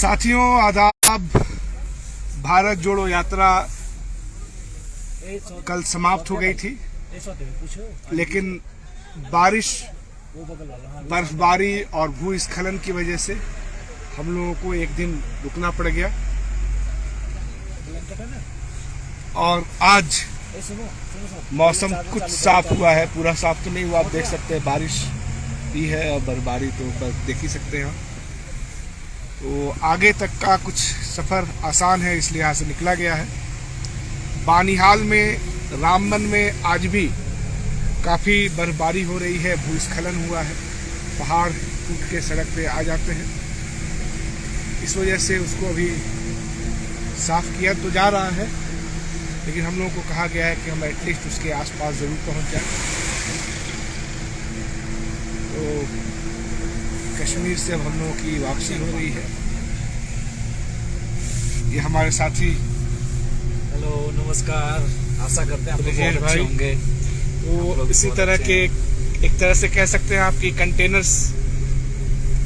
साथियों आदाब। भारत जोड़ो यात्रा कल समाप्त हो गई थी, लेकिन बारिश, बर्फबारी और भूस्खलन की वजह से हम लोगों को एक दिन रुकना पड़ गया। और आज मौसम कुछ साफ हुआ है, पूरा साफ तो नहीं हुआ, आप देख सकते हैं बारिश भी है और बर्फबारी तो देख ही सकते हैं। तो आगे तक का कुछ सफ़र आसान है, इसलिए यहाँ से निकला गया है। बानिहाल में, रामबन में आज भी काफ़ी बर्फबारी हो रही है, भूस्खलन हुआ है, पहाड़ टूट के सड़क पे आ जाते हैं। इस वजह से उसको अभी साफ किया तो जा रहा है, लेकिन हम लोगों को कहा गया है कि हम एटलीस्ट उसके आसपास ज़रूर पहुंच जाएं। तो कश्मीर से अब हम लोगों की वापसी हो रही है। ये हमारे साथी, हेलो, नमस्कार। आशा करते हैं आप ब्रिजेश बहुत भाई अच्छे होंगे। तो इसी तरह के एक तरह से कह सकते हैं आपकी कंटेनर्स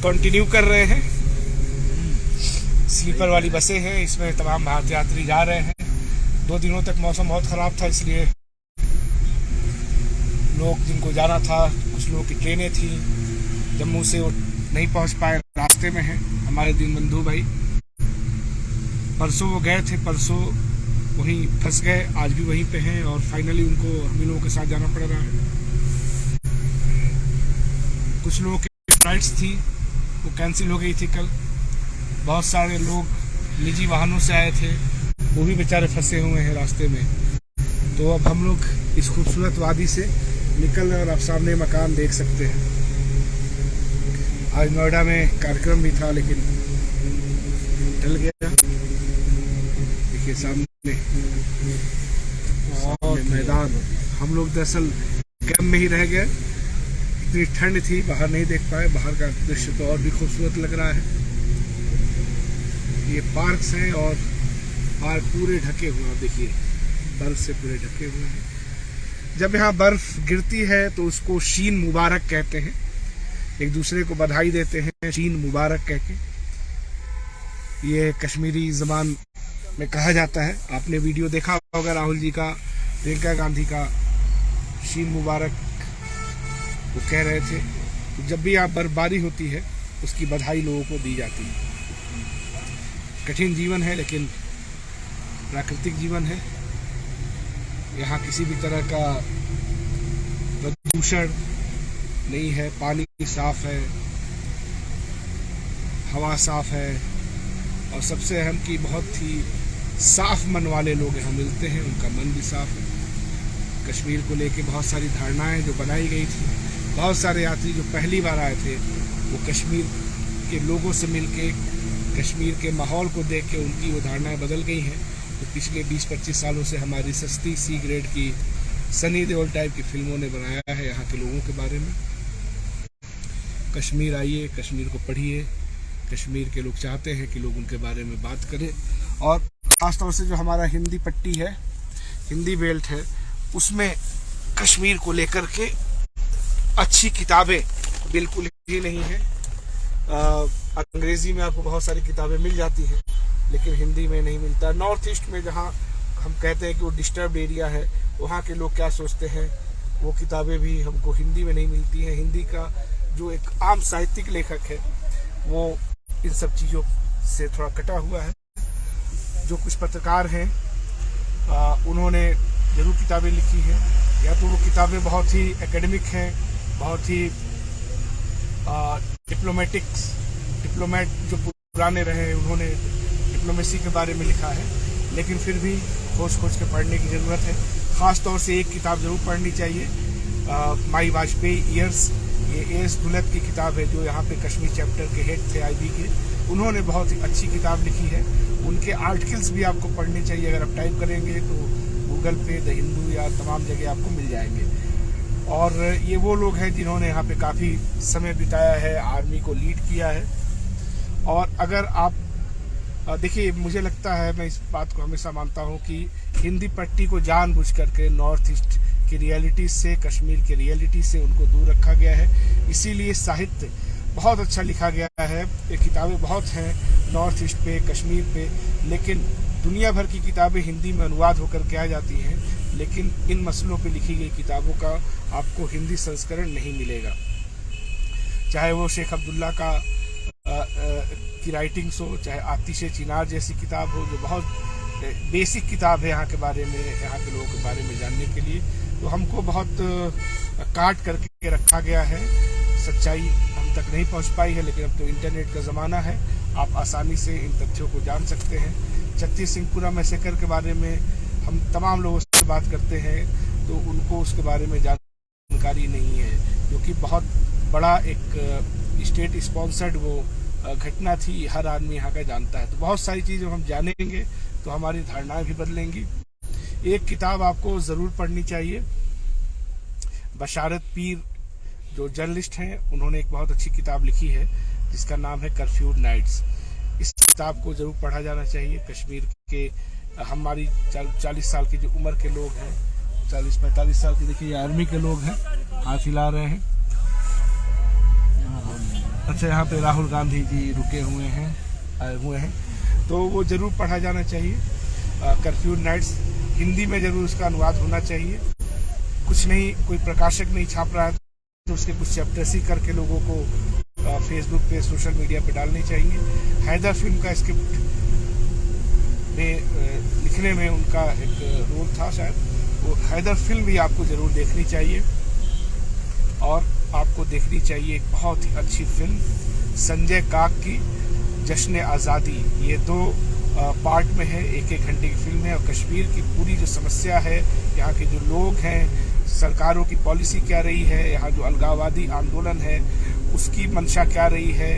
कंटिन्यू कर रहे हैं। स्लीपर वाली बसें हैं, इसमें तमाम भारतीय यात्री जा रहे हैं। 2 दिनों तक मौसम बहुत ख़राब था, इसलिए लोग जिनको जाना था, कुछ लोगों की ट्रेनें थी जम्मू से, वो नहीं पहुंच पाए, रास्ते में हैं। हमारे दीनबंधु भाई परसों वो गए थे, परसों वहीं फंस गए, आज भी वहीं पे हैं और फाइनली उनको हम लोगों के साथ जाना पड़ रहा है। कुछ लोगों की फ्लाइट्स थी वो कैंसिल हो गई थी कल। बहुत सारे लोग निजी वाहनों से आए थे, वो भी बेचारे फंसे हुए हैं रास्ते में। तो अब हम लोग इस खूबसूरत वादी से निकल रहे और आप सामने मकान देख सकते हैं। आज नोएडा में कार्यक्रम भी था, लेकिन टल गया। देखिए सामने और मैदान। हम लोग दरअसल कैंप में ही रह गए, इतनी ठंड थी, बाहर नहीं देख पाए। बाहर का दृश्य तो और भी खूबसूरत लग रहा है। ये पार्क्स हैं और पार्क पूरे ढके हुए हैं, देखिए बर्फ से पूरे ढके हुए हैं। जब यहाँ बर्फ गिरती है तो उसको शीन मुबारक कहते हैं, एक दूसरे को बधाई देते हैं शीन मुबारक कह के। ये कश्मीरी ज़बान में कहा जाता है। आपने वीडियो देखा होगा राहुल जी का, प्रियंका गांधी का, शीन मुबारक वो कह रहे थे। तो जब भी यहाँ बर्फबारी होती है उसकी बधाई लोगों को दी जाती है। कठिन जीवन है लेकिन प्राकृतिक जीवन है। यहाँ किसी भी तरह का प्रदूषण नहीं है, पानी साफ है, हवा साफ है और सबसे अहम कि बहुत ही साफ मन वाले लोग यहाँ मिलते हैं, उनका मन भी साफ है। कश्मीर को लेके बहुत सारी धारणाएं जो बनाई गई थी, बहुत सारे यात्री जो पहली बार आए थे वो कश्मीर के लोगों से मिलके, कश्मीर के माहौल को देख के उनकी वो धारणाएं बदल गई हैं। तो पिछले 20-25 सालों से हमारी सस्ती सी ग्रेड की सनी देओल टाइप की फिल्मों ने बनाया है यहाँ के लोगों के बारे में। कश्मीर आइए, कश्मीर को पढ़िए। कश्मीर के लोग चाहते हैं कि लोग उनके बारे में बात करें, और खासतौर से जो हमारा हिंदी पट्टी है, हिंदी बेल्ट है, उसमें कश्मीर को लेकर के अच्छी किताबें बिल्कुल ही नहीं है। अंग्रेजी में आपको बहुत सारी किताबें मिल जाती हैं, लेकिन हिंदी में नहीं मिलता। नॉर्थ ईस्ट में जहाँ हम कहते हैं कि वो डिस्टर्ब्ड एरिया है, वहाँ के लोग क्या सोचते हैं, वो किताबें भी हमको हिंदी में नहीं मिलती हैं। हिंदी का जो एक आम साहित्यिक लेखक है वो इन सब चीज़ों से थोड़ा कटा हुआ है। जो कुछ पत्रकार हैं उन्होंने ज़रूर किताबें लिखी हैं, या तो वो किताबें बहुत ही एकेडमिक हैं, बहुत ही डिप्लोमेट जो पुराने रहे उन्होंने डिप्लोमेसी के बारे में लिखा है, लेकिन फिर भी खोज के पढ़ने की ज़रूरत है। ख़ास तौर से एक किताब ज़रूर पढ़नी चाहिए, माई वाजपेयी ईयर्स। ये एस दुलत की किताब है, जो यहाँ पे कश्मीर चैप्टर के हेड थे IB के। उन्होंने बहुत ही अच्छी किताब लिखी है। उनके आर्टिकल्स भी आपको पढ़ने चाहिए। अगर आप टाइप करेंगे तो गूगल पे द हिंदू या तमाम जगह आपको मिल जाएंगे। और ये वो लोग हैं जिन्होंने यहाँ पे काफ़ी समय बिताया है, आर्मी को लीड किया है। और अगर आप देखिए, मुझे लगता है, मैं इस बात को हमेशा मानता हूँ कि हिंदी पट्टी को जानबूझ करके नॉर्थ ईस्ट की रियलिटी से, कश्मीर की रियलिटी से उनको दूर रखा गया है। इसीलिए साहित्य बहुत अच्छा लिखा गया है। ये किताबें बहुत हैं नॉर्थ ईस्ट पे, कश्मीर पे, लेकिन दुनिया भर की किताबें हिंदी में अनुवाद होकर के आ जाती हैं, लेकिन इन मसलों पे लिखी गई किताबों का आपको हिंदी संस्करण नहीं मिलेगा। चाहे वो शेख अब्दुल्ला का की राइटिंग्स हो, चाहे आतिशे चिनार जैसी किताब हो, जो बहुत बेसिक किताब है यहाँ के बारे में, यहाँ के लोगों के बारे में जानने के लिए, तो हमको बहुत काट करके रखा गया है। सच्चाई हम तक नहीं पहुँच पाई है, लेकिन अब तो इंटरनेट का ज़माना है, आप आसानी से इन तथ्यों को जान सकते हैं। छत्तीस सिंहपुरा मैसेकर के बारे में हम तमाम लोगों से बात करते हैं तो उनको उसके बारे में जानकारी नहीं है, क्योंकि बहुत बड़ा एक स्टेट स्पॉन्सर्ड वो घटना थी, हर आदमी यहाँ का जानता है। तो बहुत सारी चीज़ें हम जानेंगे तो हमारी धारणाएं भी बदलेंगी। एक किताब आपको ज़रूर पढ़नी चाहिए, बशारत पीर जो जर्नलिस्ट हैं, उन्होंने एक बहुत अच्छी किताब लिखी है जिसका नाम है कर्फ्यूड नाइट्स। इस किताब को ज़रूर पढ़ा जाना चाहिए। कश्मीर के हमारी 40 साल की जो उम्र के लोग हैं, 40-45 साल के, देखिए आर्मी के लोग हैं, हाथ हिला रहे हैं। अच्छा, यहाँ पे राहुल गांधी जी रुके आए हुए हैं, तो वो जरूर पढ़ा जाना चाहिए। कर्फ्यूड नाइट्स हिंदी में जरूर उसका अनुवाद होना चाहिए। कुछ नहीं, कोई प्रकाशक नहीं छाप रहा है तो उसके कुछ चैप्टर्स ही करके लोगों को फेसबुक पे, सोशल मीडिया पे डालने चाहिए। हैदर फिल्म का स्क्रिप्ट में लिखने में उनका एक रोल था शायद, वो हैदर फिल्म भी आपको जरूर देखनी चाहिए। और आपको देखनी चाहिए एक बहुत ही अच्छी फिल्म संजय काक की जश्न आज़ादी। ये 2 पार्ट में है, 1-1 घंटे की फिल्म है और कश्मीर की पूरी जो समस्या है, यहाँ के जो लोग हैं, सरकारों की पॉलिसी क्या रही है, यहाँ जो अलगाववादी आंदोलन है उसकी मंशा क्या रही है,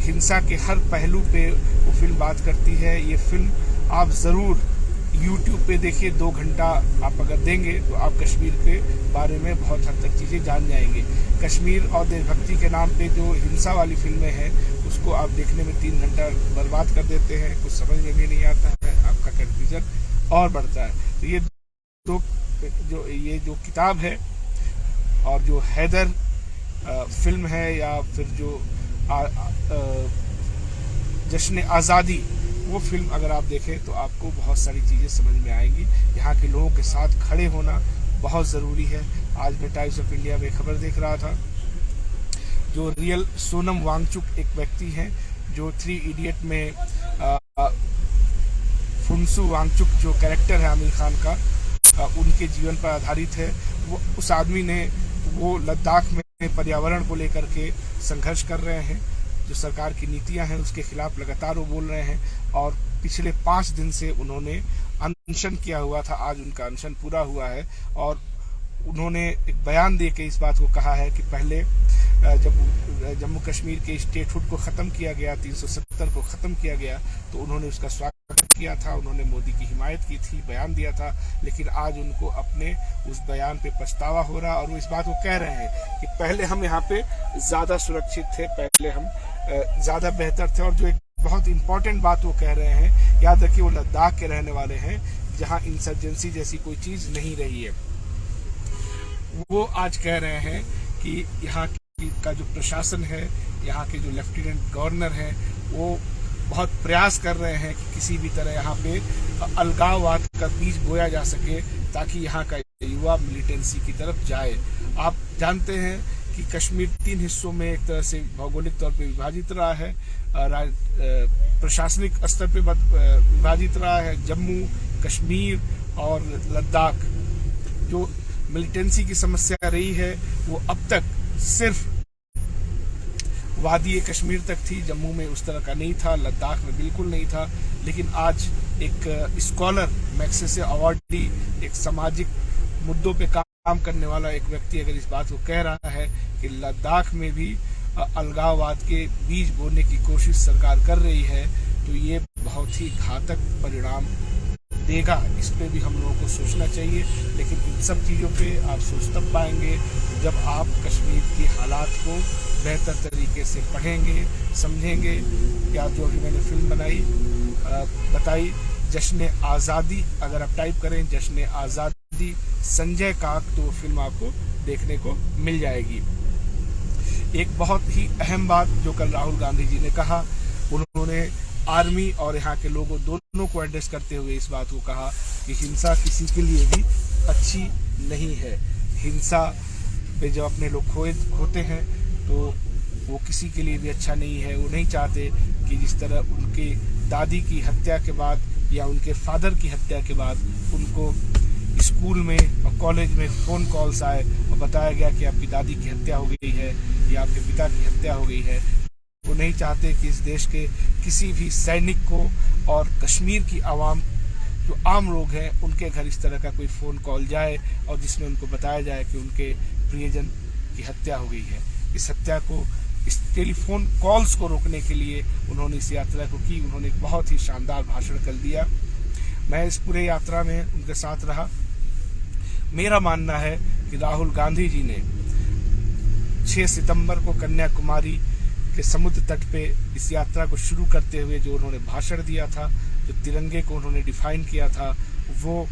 हिंसा के हर पहलू पे वो फिल्म बात करती है। ये फिल्म आप ज़रूर YouTube पे देखिए, 2 घंटा आप अगर देंगे तो आप कश्मीर के बारे में बहुत हद तक चीज़ें जान जाएंगे। कश्मीर और देशभक्ति के नाम पे जो हिंसा वाली फिल्में हैं उसको आप देखने में 3 घंटा बर्बाद कर देते हैं, कुछ समझ में भी नहीं आता है, आपका कन्फ्यूजन और बढ़ता है। तो ये जो किताब है और जो हैदर फिल्म है, या फिर जो जश्न आज़ादी, वो फिल्म अगर आप देखें तो आपको बहुत सारी चीज़ें समझ में आएंगी। यहाँ के लोगों के साथ खड़े होना बहुत ज़रूरी है। आज मैं टाइम्स ऑफ इंडिया में खबर देख रहा था, जो रियल सोनम वांगचुक एक व्यक्ति हैं जो 3 इडियट में फुनसु वांगचुक जो कैरेक्टर है आमिर खान का, उनके जीवन पर आधारित है। वो उस आदमी ने वो लद्दाख में पर्यावरण को लेकर के संघर्ष कर रहे हैं, जो सरकार की नीतियां हैं उसके खिलाफ लगातार वो बोल रहे हैं, और पिछले 5 दिन से उन्होंने अनशन किया हुआ था। आज उनका अनशन पूरा हुआ है और उन्होंने एक बयान दे के इस बात को कहा है कि पहले जब जम्मू कश्मीर के स्टेटहुड को ख़त्म किया गया, 370 को ख़त्म किया गया, तो उन्होंने उसका स्वागत किया था, उन्होंने मोदी की हिमायत की थी, बयान दिया था। लेकिन आज उनको अपने उस बयान पे पछतावा हो रहा, और वो इस बात को कह रहे हैं कि पहले हम यहाँ पे ज़्यादा सुरक्षित थे, पहले हम ज़्यादा बेहतर थे। और जो एक बहुत इंपॉर्टेंट बात वो कह रहे हैं, याद रखिए वो लद्दाख के रहने वाले हैं जहाँ इंसर्जेंसी जैसी कोई चीज़ नहीं रही है। वो आज कह रहे हैं कि यहाँ का जो प्रशासन है, यहाँ के जो लेफ्टिनेंट गवर्नर हैं, वो बहुत प्रयास कर रहे हैं कि किसी भी तरह यहाँ पे अलगाववाद का बीज बोया जा सके, ताकि यहाँ का युवा मिलिटेंसी की तरफ जाए। आप जानते हैं कि कश्मीर 3 हिस्सों में एक तरह से भौगोलिक तौर पे विभाजित रहा है, प्रशासनिक स्तर पे विभाजित रहा है। जम्मू कश्मीर और लद्दाख, जो मिलिटेंसी की समस्या रही है वो अब तक सिर्फ वादी कश्मीर तक थी, जम्मू में उस तरह का नहीं था, लद्दाख में बिल्कुल नहीं था। लेकिन आज एक स्कॉलर, मैग्सेसे अवार्डी, एक सामाजिक मुद्दों पे काम करने वाला एक व्यक्ति अगर इस बात को कह रहा है कि लद्दाख में भी अलगाववाद के बीज बोने की कोशिश सरकार कर रही है, तो ये बहुत ही घातक परिणाम देगा। इस पे भी हम लोगों को सोचना चाहिए। लेकिन इन सब चीज़ों पे आप सोच तब पाएंगे जब आप कश्मीर की हालात को बेहतर तरीके से पढ़ेंगे, समझेंगे। या जो अभी मैंने फिल्म बताई जश्न आज़ादी, अगर आप टाइप करें जश्न आज़ादी संजय काक, तो वो फिल्म आपको देखने को मिल जाएगी। एक बहुत ही अहम बात जो कल राहुल गांधी जी ने कहा, उन्होंने आर्मी और यहाँ के लोगों दोनों को एड्रेस करते हुए इस बात को कहा कि हिंसा किसी के लिए भी अच्छी नहीं है। हिंसा पे जब अपने लोग होते हैं तो वो किसी के लिए भी अच्छा नहीं है। वो नहीं चाहते कि जिस तरह उनके दादी की हत्या के बाद या उनके फादर की हत्या के बाद उनको स्कूल में और कॉलेज में फ़ोन कॉल्स आए और बताया गया कि आपकी दादी की हत्या हो गई है या आपके पिता की हत्या हो गई है। वो नहीं चाहते कि इस देश के किसी भी सैनिक को और कश्मीर की आवाम जो आम लोग हैं उनके घर इस तरह का कोई फ़ोन कॉल जाए और जिसमें उनको बताया जाए कि उनके प्रियजन की हत्या हो गई है। इस हत्या को, इस टेलीफोन कॉल्स को रोकने के लिए उन्होंने इस यात्रा को की। उन्होंने एक बहुत ही शानदार भाषण कल दिया। मैं इस पूरे यात्रा में उनके साथ रहा। मेरा मानना है कि राहुल गांधी जी ने 6 सितंबर को कन्याकुमारी के समुद्र तट पे इस यात्रा को शुरू करते हुए जो उन्होंने भाषण दिया था, जो तिरंगे को उन्होंने डिफाइन किया था, वो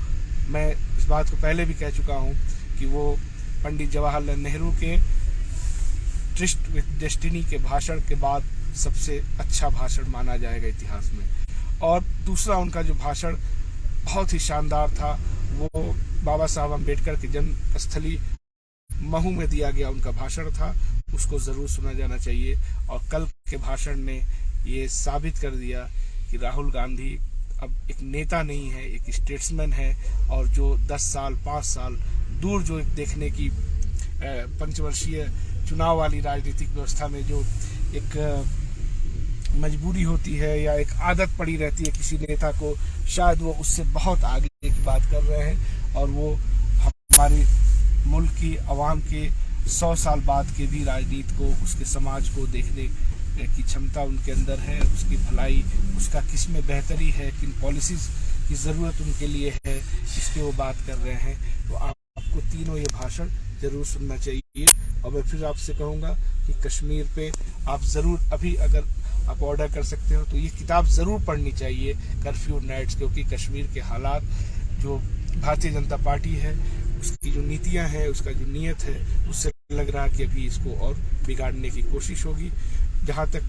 मैं इस बात को पहले भी कह चुका हूँ कि वो पंडित जवाहरलाल नेहरू के ट्रिस्ट विद डेस्टिनी के भाषण के बाद सबसे अच्छा भाषण माना जाएगा इतिहास में। और दूसरा उनका जो भाषण बहुत ही शानदार था, वो बाबा साहब अम्बेडकर की जन्म स्थली महू में दिया गया उनका भाषण था। उसको जरूर सुना जाना चाहिए। और कल के भाषण ने ये साबित कर दिया कि राहुल गांधी अब एक नेता नहीं है, एक स्टेट्समैन है। और जो 10 साल 5 साल दूर जो एक देखने की पंचवर्षीय चुनाव वाली राजनीतिक व्यवस्था में जो एक मजबूरी होती है या एक आदत पड़ी रहती है किसी नेता को, शायद वो उससे बहुत आगे की बात कर रहे हैं। और वो हमारे मुल्क की आवाम के 100 साल बाद के भी राजनीति को, उसके समाज को देखने की क्षमता उनके अंदर है। उसकी भलाई, उसका किस में बेहतरी है, किन पॉलिसीज की ज़रूरत उनके लिए है, इस पे वो बात कर रहे हैं। तो आपको तीनों ये भाषण जरूर सुनना चाहिए। और मैं फिर आपसे कहूँगा कि कश्मीर पे आप ज़रूर, अभी अगर आप ऑर्डर कर सकते हो तो ये किताब ज़रूर पढ़नी चाहिए, कर्फ्यू नाइट्स, क्योंकि कश्मीर के हालात, जो भारतीय जनता पार्टी है उसकी जो नीतियां हैं, उसका जो नीयत है, उससे लग रहा कि अभी इसको और बिगाड़ने की कोशिश होगी। जहाँ तक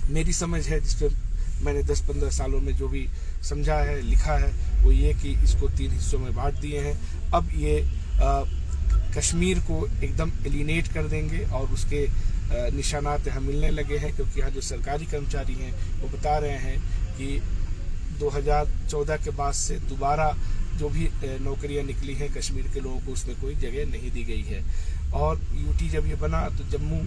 मेरी समझ है, जिस पर मैंने 10-15 सालों में जो भी समझा है, लिखा है, वो ये कि इसको 3 हिस्सों में बांट दिए हैं। अब ये कश्मीर को एकदम एलिनेट कर देंगे और उसके निशानात यहाँ मिलने लगे हैं, क्योंकि यहाँ जो सरकारी कर्मचारी हैं वो बता रहे हैं कि 2014 के बाद से दोबारा जो भी नौकरियां निकली हैं कश्मीर के लोगों को, उसमें कोई जगह नहीं दी गई है। और यूटी जब ये बना तो जम्मू,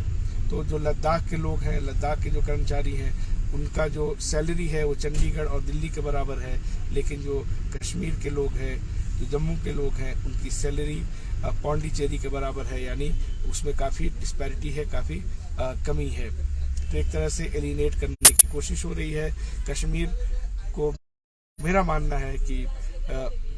तो जो लद्दाख के लोग हैं, लद्दाख के जो कर्मचारी हैं, उनका जो सैलरी है वो चंडीगढ़ और दिल्ली के बराबर है। लेकिन जो कश्मीर के लोग हैं, जो जम्मू के लोग हैं, उनकी सैलरी पौंडीचेरी के बराबर है। यानी उसमें काफ़ी डिस्पैरिटी है, काफ़ी कमी है। तो एक तरह से एलिनेट करने की कोशिश हो रही है कश्मीर को। मेरा मानना है कि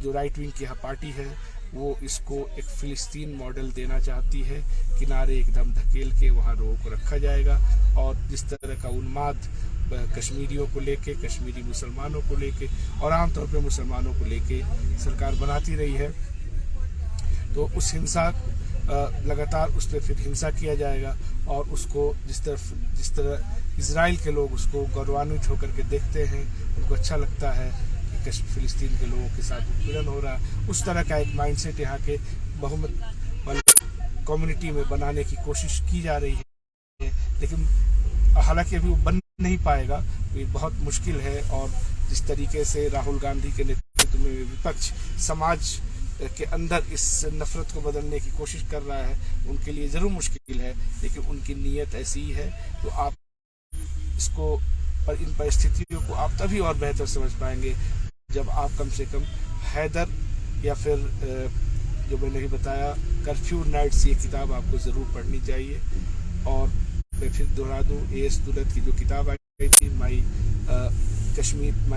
जो राइट विंग की पार्टी है वो इसको एक फिलिस्तीन मॉडल देना चाहती है। किनारे एकदम धकेल के वहाँ लोगों को रखा जाएगा और जिस तरह का उन्माद कश्मीरियों को लेके, कश्मीरी मुसलमानों को लेके और आमतौर पर मुसलमानों को लेके सरकार बनाती रही है, तो उस हिंसा लगातार उस पर फिर हिंसा किया जाएगा। और उसको जिस तरह इजराइल के लोग उसको गौरवान्वित होकर के देखते हैं, उनको अच्छा लगता है कि फिलिस्तीन के लोगों के साथ उत्पीड़न हो रहा है, उस तरह का एक माइंडसेट यहाँ के बहुमत वाली कम्युनिटी में बनाने की कोशिश की जा रही है। लेकिन हालांकि अभी वो बन नहीं पाएगा, ये बहुत मुश्किल है। और जिस तरीके से राहुल गांधी के नेतृत्व में विपक्ष समाज के अंदर इस नफरत को बदलने की कोशिश कर रहा है, उनके लिए जरूर मुश्किल है, लेकिन उनकी नीयत ऐसी ही है। तो आप इसको पर इन परिस्थितियों को आप तभी और बेहतर समझ पाएंगे जब आप कम से कम हैदर या फिर जो मैंने ही बताया कर्फ्यू नाइट्स, ये किताब आपको ज़रूर पढ़नी चाहिए। और मैं फिर दोहरा दूँ, एएस तुरत की जो किताब आई थी, my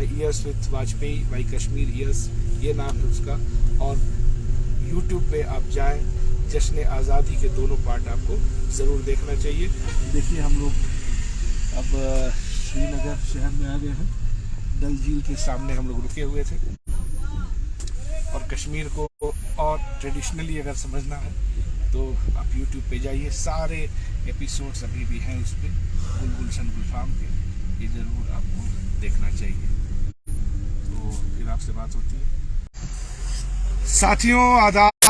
years with Vajpayee, my Kashmir years, ये नाम है उसका। और यूट्यूब पे आप जाएं, जश्न आज़ादी के दोनों पार्ट आपको ज़रूर देखना चाहिए। देखिए हम लोग अब श्रीनगर शहर में आ गए हैं, डल झील के सामने हम लोग रुके हुए थे। और कश्मीर को और ट्रेडिशनली अगर समझना है तो आप YouTube पे जाइए, सारे एपिसोड्स अभी भी हैं उस पर, बुलबुल गुलफाम के, ये ज़रूर आपको देखना चाहिए। तो फिर आपसे बात होती है। साथियों आदाब।